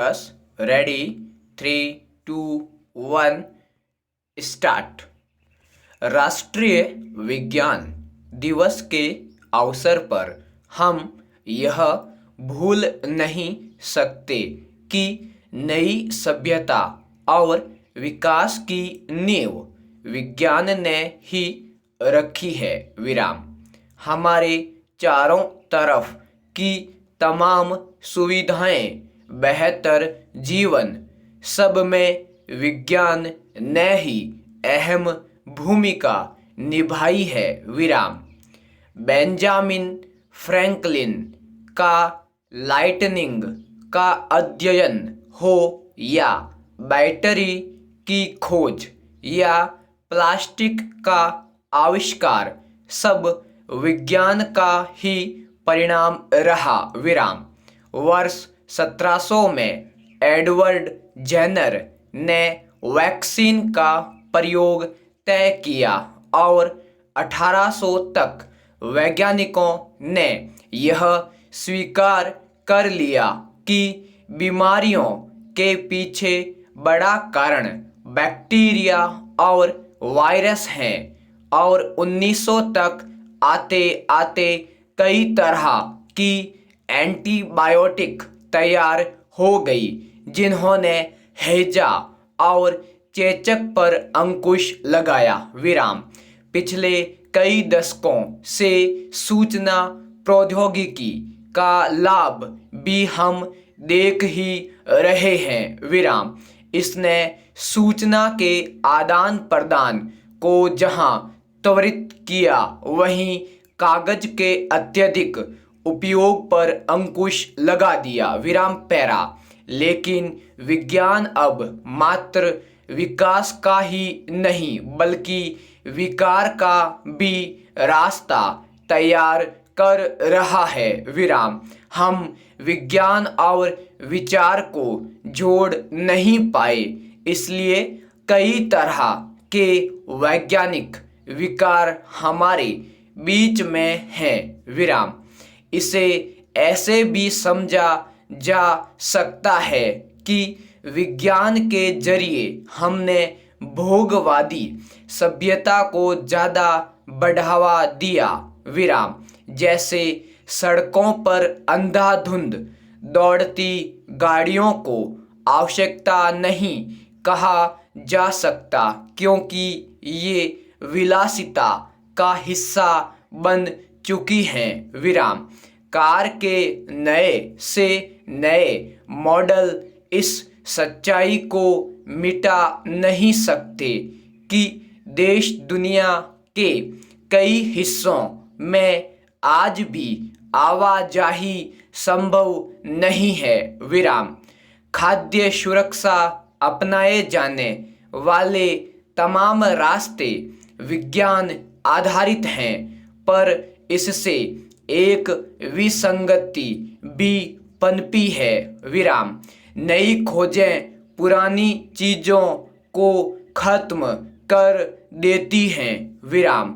बस ready 3, 2, 1 start. राष्ट्रीय विज्ञान दिवस के अवसर पर हम यह भूल नहीं सकते कि नई सभ्यता और विकास की नींव विज्ञान ने ही रखी है। विराम हमारे चारों तरफ की तमाम सुविधाएं, बेहतर जीवन, सब में विज्ञान ने ही अहम भूमिका निभाई है। विराम बेंजामिन फ्रैंकलिन का लाइटनिंग का अध्ययन हो या बैटरी की खोज या प्लास्टिक का आविष्कार, सब विज्ञान का ही परिणाम रहा। विराम वर्ष 1700 में एडवर्ड जेनर ने वैक्सीन का प्रयोग तय किया और 1800 तक वैज्ञानिकों ने यह स्वीकार कर लिया कि बीमारियों के पीछे बड़ा कारण बैक्टीरिया और वायरस हैं, और 1900 तक आते आते कई तरह की एंटीबायोटिक तैयार हो गई जिन्होंने हैजा और चेचक पर अंकुश लगाया। विराम पिछले कई दशकों से सूचना प्रौद्योगिकी का लाभ भी हम देख ही रहे हैं। विराम इसने सूचना के आदान प्रदान को जहां त्वरित किया, वहीं कागज के अत्यधिक उपयोग पर अंकुश लगा दिया। विराम पैरा लेकिन विज्ञान अब मात्र विकास का ही नहीं बल्कि विकार का भी रास्ता तैयार कर रहा है। विराम हम विज्ञान और विचार को जोड़ नहीं पाए, इसलिए कई तरह के वैज्ञानिक विकार हमारे बीच में हैं। विराम इसे ऐसे भी समझा जा सकता है कि विज्ञान के जरिए हमने भोगवादी सभ्यता को ज़्यादा बढ़ावा दिया। विराम जैसे सड़कों पर अंधाधुंध दौड़ती गाड़ियों को आवश्यकता नहीं कहा जा सकता, क्योंकि ये विलासिता का हिस्सा बन चुकी हैं। विराम कार के नए से नए मॉडल इस सच्चाई को मिटा नहीं सकते कि देश दुनिया के कई हिस्सों में आज भी आवाजाही संभव नहीं है। विराम खाद्य सुरक्षा अपनाए जाने वाले तमाम रास्ते विज्ञान आधारित हैं, पर इससे एक विसंगति भी पनपी है। विराम नई खोजें पुरानी चीज़ों को खत्म कर देती हैं। विराम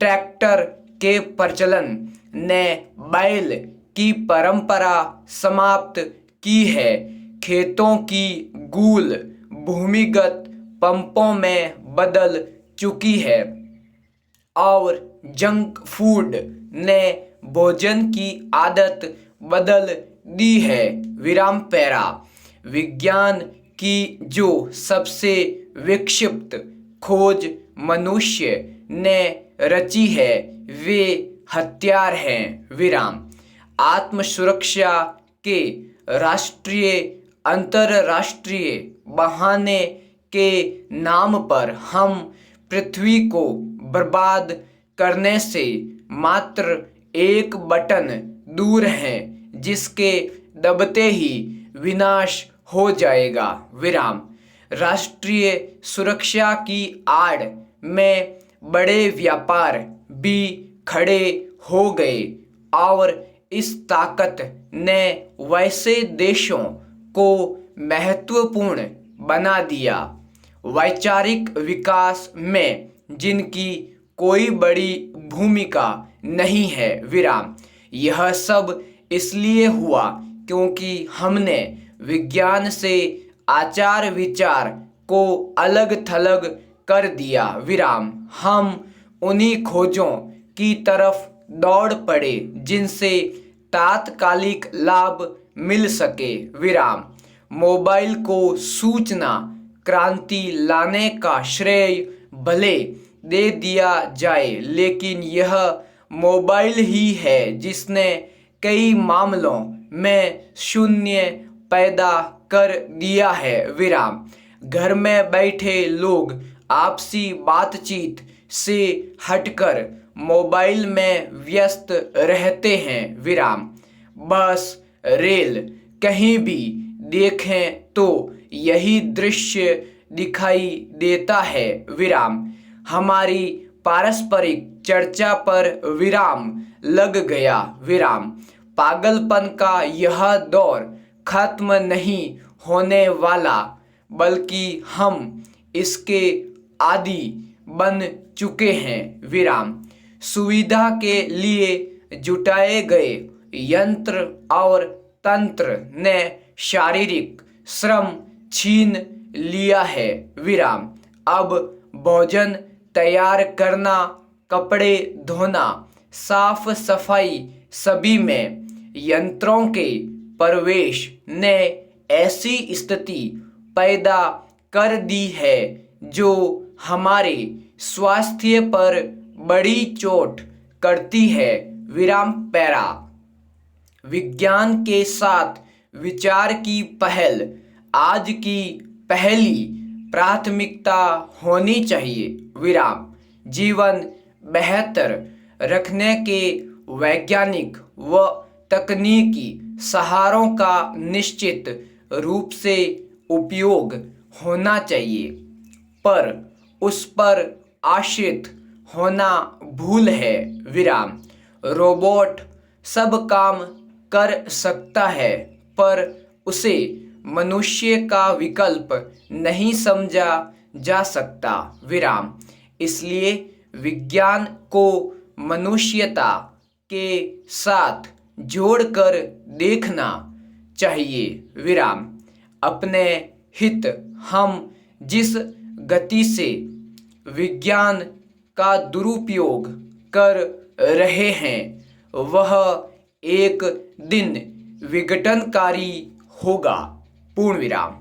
ट्रैक्टर के प्रचलन ने बैल की परंपरा समाप्त की है। खेतों की गूल भूमिगत पंपों में बदल चुकी है और जंक फूड ने भोजन की आदत बदल दी है। विराम पैरा विज्ञान की जो सबसे विक्षिप्त खोज मनुष्य ने रची है वे हथियार हैं। विराम आत्म सुरक्षा के राष्ट्रीय अंतरराष्ट्रीय बहाने के नाम पर हम पृथ्वी को बर्बाद करने से मात्र एक बटन दूर हैं, जिसके दबते ही विनाश हो जाएगा। विराम राष्ट्रीय सुरक्षा की आड़ में बड़े व्यापार भी खड़े हो गए और इस ताकत ने वैसे देशों को महत्वपूर्ण बना दिया वैचारिक विकास में जिनकी कोई बड़ी भूमिका नहीं है। विराम यह सब इसलिए हुआ क्योंकि हमने विज्ञान से आचार विचार को अलग थलग कर दिया विराम। हम उन्हीं खोजों की तरफ दौड़ पड़े जिनसे तात्कालिक लाभ मिल सके विराम। मोबाइल को सूचना क्रांति लाने का श्रेय भले दे दिया जाए, लेकिन यह मोबाइल ही है जिसने कई मामलों में शून्य पैदा कर दिया है विराम। घर में बैठे लोग आपसी बातचीत से हटकर मोबाइल में व्यस्त रहते हैं विराम। बस रेल कहीं भी देखें तो यही दृश्य दिखाई देता है विराम। हमारी पारस्परिक चर्चा पर विराम लग गया विराम। पागलपन का यह दौर खत्म नहीं होने वाला, बल्कि हम इसके आदी बन चुके हैं विराम। सुविधा के लिए जुटाए गए यंत्र और तंत्र ने शारीरिक श्रम छीन लिया है विराम। अब भोजन तैयार करना, कपड़े धोना, साफ सफाई सभी में यंत्रों के प्रवेश ने ऐसी स्थिति पैदा कर दी है जो हमारे स्वास्थ्य पर बड़ी चोट करती है विराम। पैरा विज्ञान के साथ विचार की पहल आज की पहली प्राथमिकता होनी चाहिए विराम। जीवन बेहतर रखने के वैज्ञानिक व तकनीकी सहारों का निश्चित रूप से उपयोग होना चाहिए, पर उस पर आश्रित होना भूल है विराम। रोबोट सब काम कर सकता है, पर उसे मनुष्य का विकल्प नहीं समझा जा सकता विराम। इसलिए विज्ञान को मनुष्यता के साथ जोड़कर देखना चाहिए विराम। अपने हित हम जिस गति से विज्ञान का दुरुपयोग कर रहे हैं वह एक दिन विघटनकारी होगा। पूर्ण विराम।